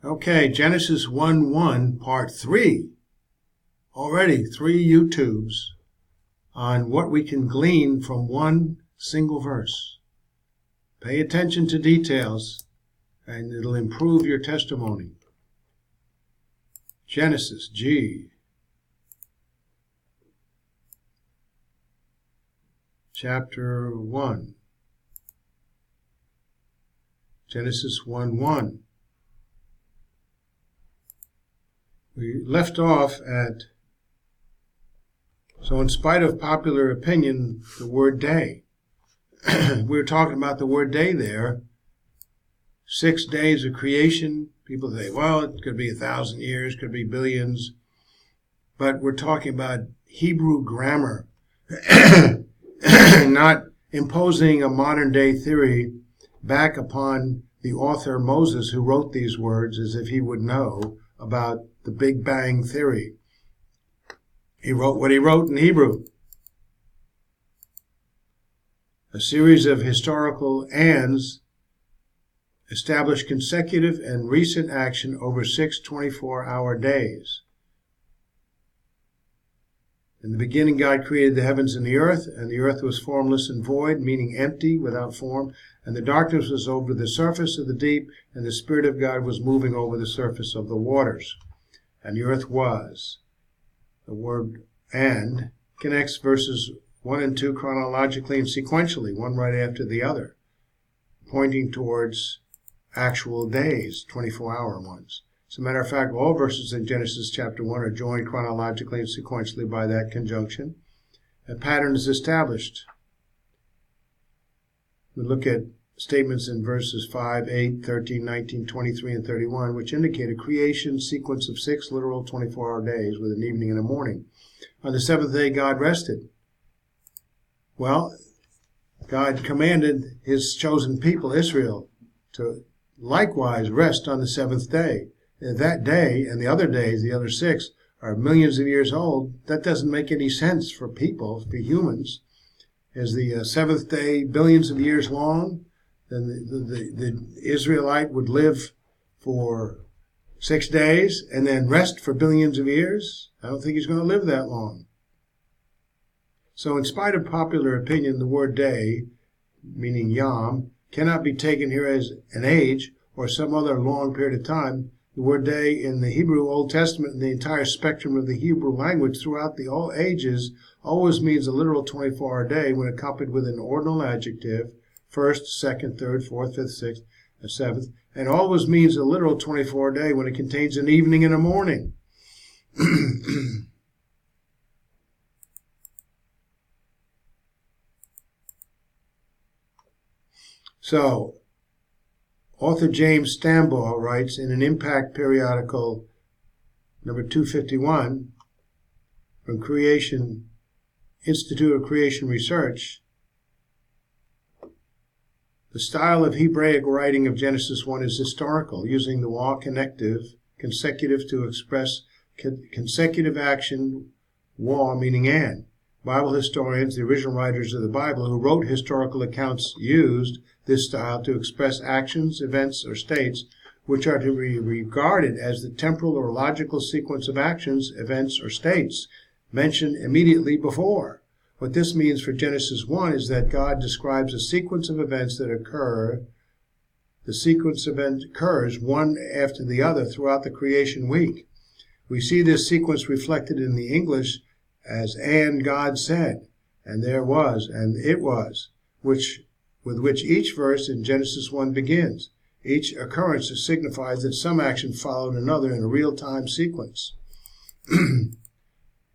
Okay, Genesis 1:1, Part 3. Already 3 YouTubes on what we can glean from one single verse. Pay attention to details, and it'll improve your testimony. Genesis, G. Chapter 1. Genesis 1:1. We left off at, so in spite of popular opinion, the word day. We were talking about the word day there. 6 days of creation. People say, well, it could be 1,000 years, could be billions. But we're talking about Hebrew grammar, not imposing a modern day theory back upon the author Moses, who wrote these words, as if he would know about the Big Bang Theory. He wrote what he wrote in Hebrew. A series of historical ands establish consecutive and recent action over 6 24-hour days. In the beginning, God created the heavens and the earth was formless and void, meaning empty, without form, and the darkness was over the surface of the deep, and the Spirit of God was moving over the surface of the waters. And the earth was. The word "and" connects verses 1 and 2 chronologically and sequentially, one right after the other, pointing towards actual days, 24-hour ones. As a matter of fact, all verses in Genesis chapter 1 are joined chronologically and sequentially by that conjunction. A pattern is established. We look at statements in verses 5, 8, 13, 19, 23, and 31, which indicate a creation sequence of 6 literal 24-hour days with an evening and a morning. On the seventh day, God rested. Well, God commanded his chosen people, Israel, to likewise rest on the seventh day. That day and the other days, the other 6, are millions of years old. That doesn't make any sense for people, for humans. Is the seventh day billions of years long? Then the Israelite would live for 6 days and then rest for billions of years? I don't think he's going to live that long. So in spite of popular opinion, the word day, meaning yom, cannot be taken here as an age or some other long period of time. The word day in the Hebrew Old Testament and the entire spectrum of the Hebrew language throughout the all ages always means a literal 24-hour day when accompanied with an ordinal adjective, first, second, third, fourth, fifth, sixth, and seventh, and always means a literal 24-hour day when it contains an evening and a morning. So, author James Stambaugh writes in an Impact periodical number 251 from Creation Institute of Creation Research, the style of Hebraic writing of Genesis 1 is historical, using the wa connective, consecutive to express consecutive action, wa meaning and. Bible historians, the original writers of the Bible who wrote historical accounts, used this style to express actions, events, or states which are to be regarded as the temporal or logical sequence of actions, events, or states mentioned immediately before. What this means for Genesis 1 is that God describes a sequence of events that occur. The sequence of events occurs one after the other throughout the creation week. We see this sequence reflected in the English as "and God said," and "there was," and "it was," with which each verse in Genesis 1 begins. Each occurrence signifies that some action followed another in a real-time sequence.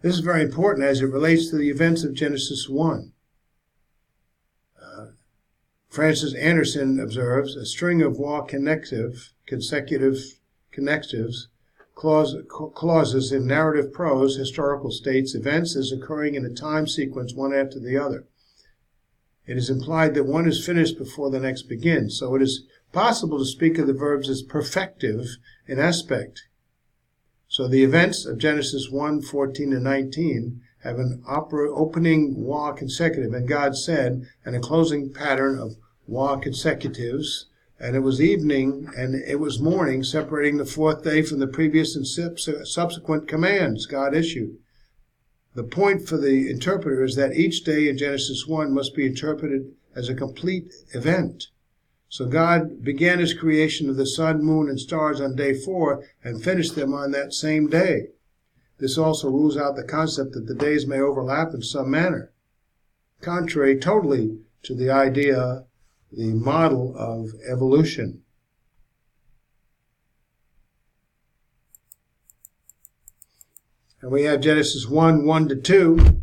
This is very important as it relates to the events of Genesis 1. Francis Anderson observes, a string of wa consecutive connectives, clauses in narrative prose, historical states, events as occurring in a time sequence one after the other. It is implied that one is finished before the next begins, so it is possible to speak of the verbs as perfective in aspect. So the events of Genesis 1, 14, and 19 have an opening wa consecutive, and God said, and a closing pattern of wa consecutives and it was evening, and it was morning, separating the fourth day from the previous and subsequent commands God issued. The point for the interpreter is that each day in Genesis 1 must be interpreted as a complete event. So God began his creation of the sun, moon, and stars on day 4 and finished them on that same day. This also rules out the concept that the days may overlap in some manner, contrary totally to the idea, the model of evolution. And we have Genesis 1, 1-2,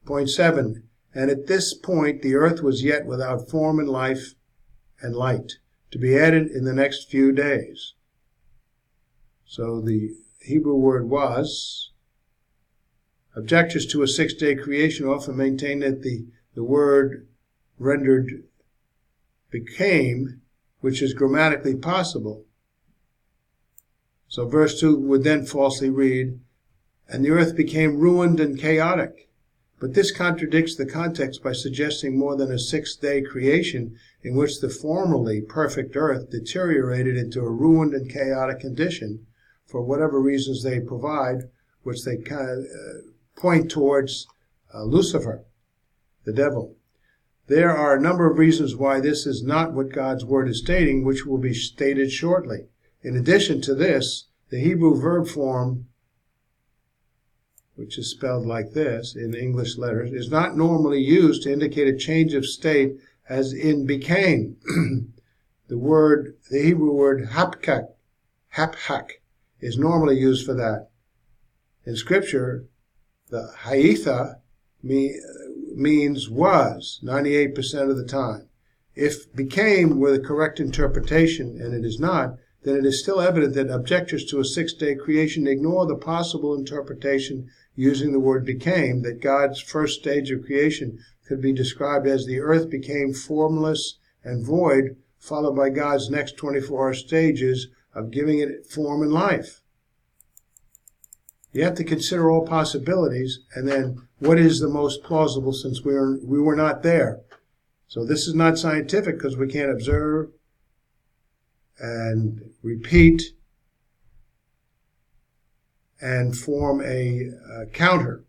point 7. And at this point the earth was yet without form and life and light, to be added in the next few days. So the Hebrew word was. Objectors to a 6-day creation often maintain that the word rendered became, which is grammatically possible. So verse 2 would then falsely read, and the earth became ruined and chaotic. But this contradicts the context by suggesting more than a 6-day creation in which the formerly perfect earth deteriorated into a ruined and chaotic condition for whatever reasons they provide, which they kind of point towards Lucifer, the devil. There are a number of reasons why this is not what God's word is stating, which will be stated shortly. In addition to this, the Hebrew verb form, which is spelled like this in English letters, is not normally used to indicate a change of state as in became. The Hebrew word hapchak, is normally used for that. In Scripture, the haitha means was 98% of the time. If became were the correct interpretation, and it is not, then it is still evident that objectors to a 6-day creation ignore the possible interpretation using the word became, that God's first stage of creation could be described as the earth became formless and void, followed by God's next 24-hour stages of giving it form and life. You have to consider all possibilities, and then what is the most plausible, since we were not there. So this is not scientific because we can't observe and repeat and form a counter.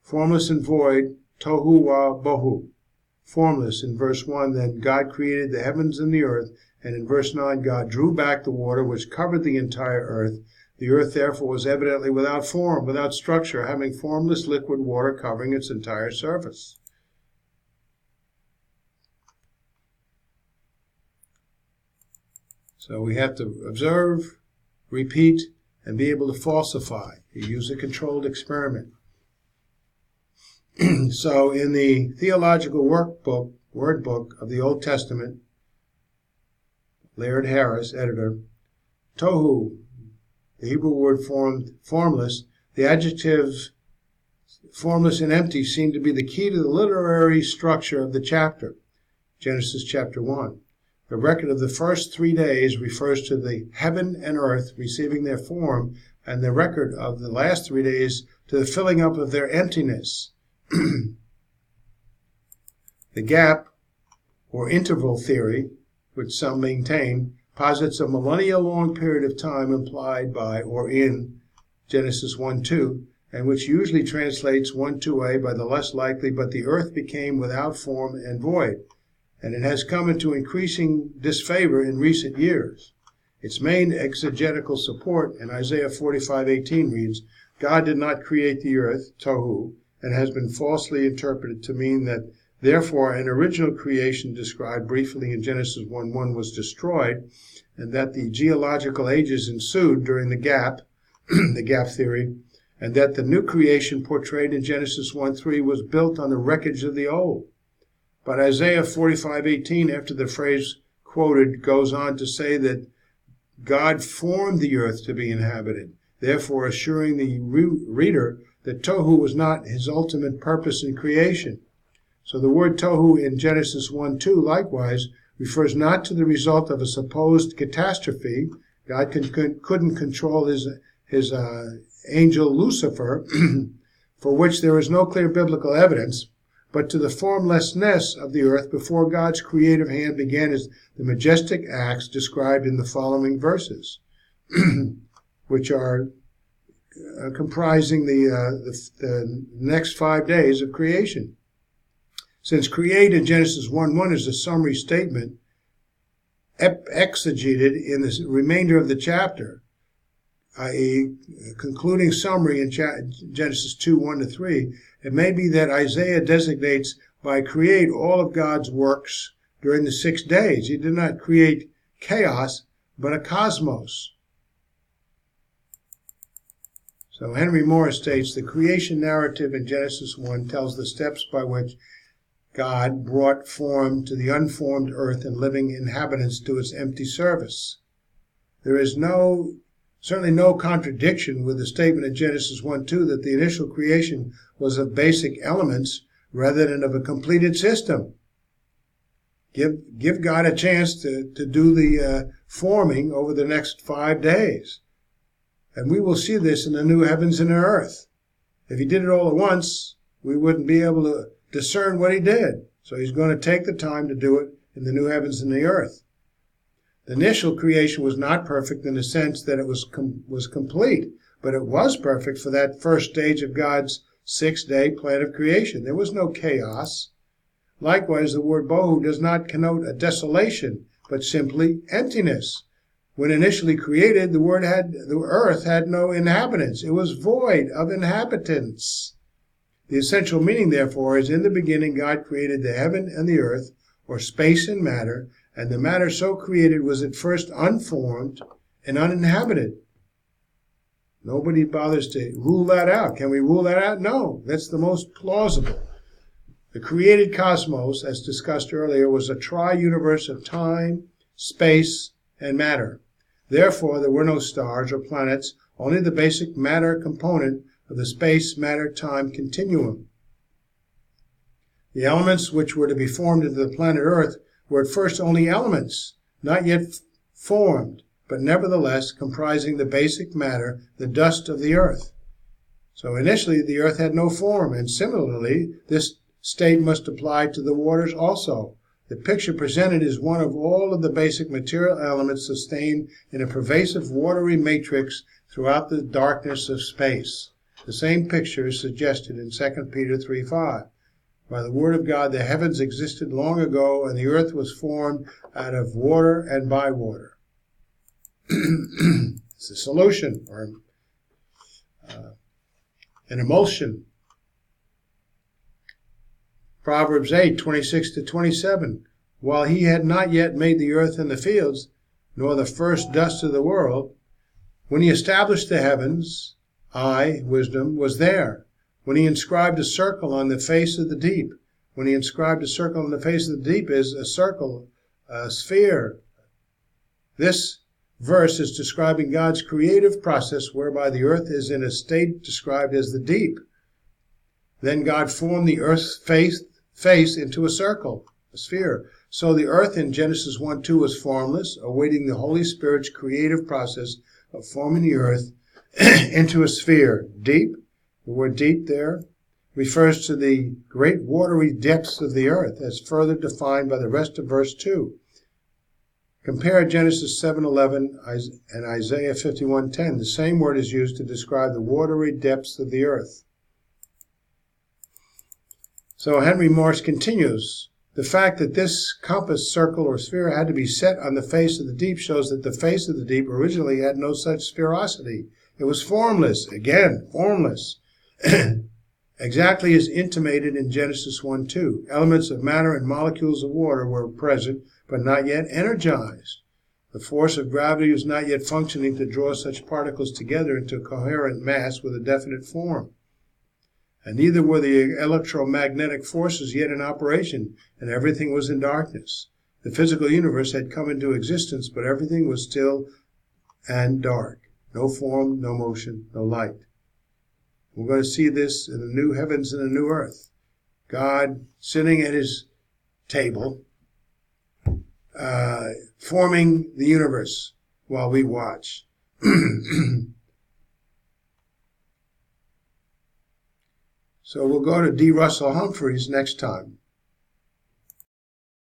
Formless and void, tohu wa bohu. Formless in verse 1, then God created the heavens and the earth, and in verse 9, God drew back the water which covered the entire earth. The earth therefore was evidently without form, without structure, having formless liquid water covering its entire surface. So we have to observe, repeat, and be able to falsify. You use a controlled experiment. So in the theological word book of the Old Testament, Laird Harris, editor, tohu, the Hebrew word formless, the adjectives formless and empty seem to be the key to the literary structure of the chapter, Genesis chapter 1. The record of the first 3 days refers to the heaven and earth receiving their form, and the record of the last 3 days to the filling up of their emptiness. The gap, or interval theory, which some maintain, posits a millennia-long period of time implied by or in Genesis 1:2, and which usually translates 1:2a by the less likely, but the earth became without form and void, and it has come into increasing disfavor in recent years. Its main exegetical support in Isaiah 45:18 reads, God did not create the earth, tohu, and has been falsely interpreted to mean that therefore an original creation described briefly in Genesis 1:1 was destroyed, and that the geological ages ensued during the gap, the gap theory, and that the new creation portrayed in Genesis 1:3 was built on the wreckage of the old. But Isaiah 45:18, after the phrase quoted, goes on to say that God formed the earth to be inhabited, therefore assuring the reader that tohu was not his ultimate purpose in creation. So the word tohu in Genesis 1:2 likewise refers not to the result of a supposed catastrophe. God couldn't control his angel Lucifer, for which there is no clear biblical evidence, but to the formlessness of the earth before God's creative hand began the majestic acts described in the following verses, which are comprising the next 5 days of creation. Since create in Genesis 1:1 is a summary statement exegeted in the remainder of the chapter, a concluding summary in Genesis 2:1-3, it may be that Isaiah designates by create all of God's works during the 6 days. He did not create chaos, but a cosmos. So Henry Morris states, the creation narrative in Genesis 1 tells the steps by which God brought form to the unformed earth and living inhabitants to its empty service. There is certainly no contradiction with the statement in Genesis 1:2 that the initial creation was of basic elements rather than of a completed system. Give God a chance to do the forming over the next 5 days. And we will see this in the new heavens and the earth. If he did it all at once, we wouldn't be able to discern what he did. So he's going to take the time to do it in the new heavens and the earth. The initial creation was not perfect in the sense that it was complete, but it was perfect for that first stage of God's 6-day plan of creation. There was no chaos. Likewise, the word bohu does not connote a desolation, but simply emptiness. When initially created, the earth had no inhabitants. It was void of inhabitants. The essential meaning, therefore, is in the beginning God created the heaven and the earth, or space and matter, and the matter so created was at first unformed and uninhabited. Nobody bothers to rule that out. Can we rule that out? No, that's the most plausible. The created cosmos, as discussed earlier, was a tri-universe of time, space, and matter. Therefore, there were no stars or planets, only the basic matter component of the space-matter-time continuum. The elements which were to be formed into the planet Earth were at first only elements, not yet formed, but nevertheless comprising the basic matter, the dust of the earth. So initially the earth had no form, and similarly this state must apply to the waters also. The picture presented is one of all of the basic material elements sustained in a pervasive watery matrix throughout the darkness of space. The same picture is suggested in 2 Peter 3:5. By the word of God, the heavens existed long ago, and the earth was formed out of water and by water. It's a solution, or an emulsion. Proverbs 8:26-27. While he had not yet made the earth and the fields, nor the first dust of the world, when he established the heavens, I, wisdom, was there. When he inscribed a circle on the face of the deep. When he inscribed a circle on the face of the deep is a circle, a sphere. This verse is describing God's creative process whereby the earth is in a state described as the deep. Then God formed the earth's face into a circle, a sphere. So the earth in Genesis 1:2 was formless, awaiting the Holy Spirit's creative process of forming the earth into a sphere. Deep, the word deep there, refers to the great watery depths of the earth, as further defined by the rest of verse 2. Compare Genesis 7:11 and Isaiah 51:10. The same word is used to describe the watery depths of the earth. So Henry Morris continues, the fact that this compass, circle, or sphere had to be set on the face of the deep shows that the face of the deep originally had no such spherosity. It was formless. Again, formless. Exactly as intimated in Genesis 1:2. Elements of matter and molecules of water were present, but not yet energized. The force of gravity was not yet functioning to draw such particles together into a coherent mass with a definite form. And neither were the electromagnetic forces yet in operation, and everything was in darkness. The physical universe had come into existence, but everything was still and dark. No form, no motion, no light. We're going to see this in the new heavens and the new earth. God sitting at his table, forming the universe while we watch. So we'll go to D. Russell Humphreys next time.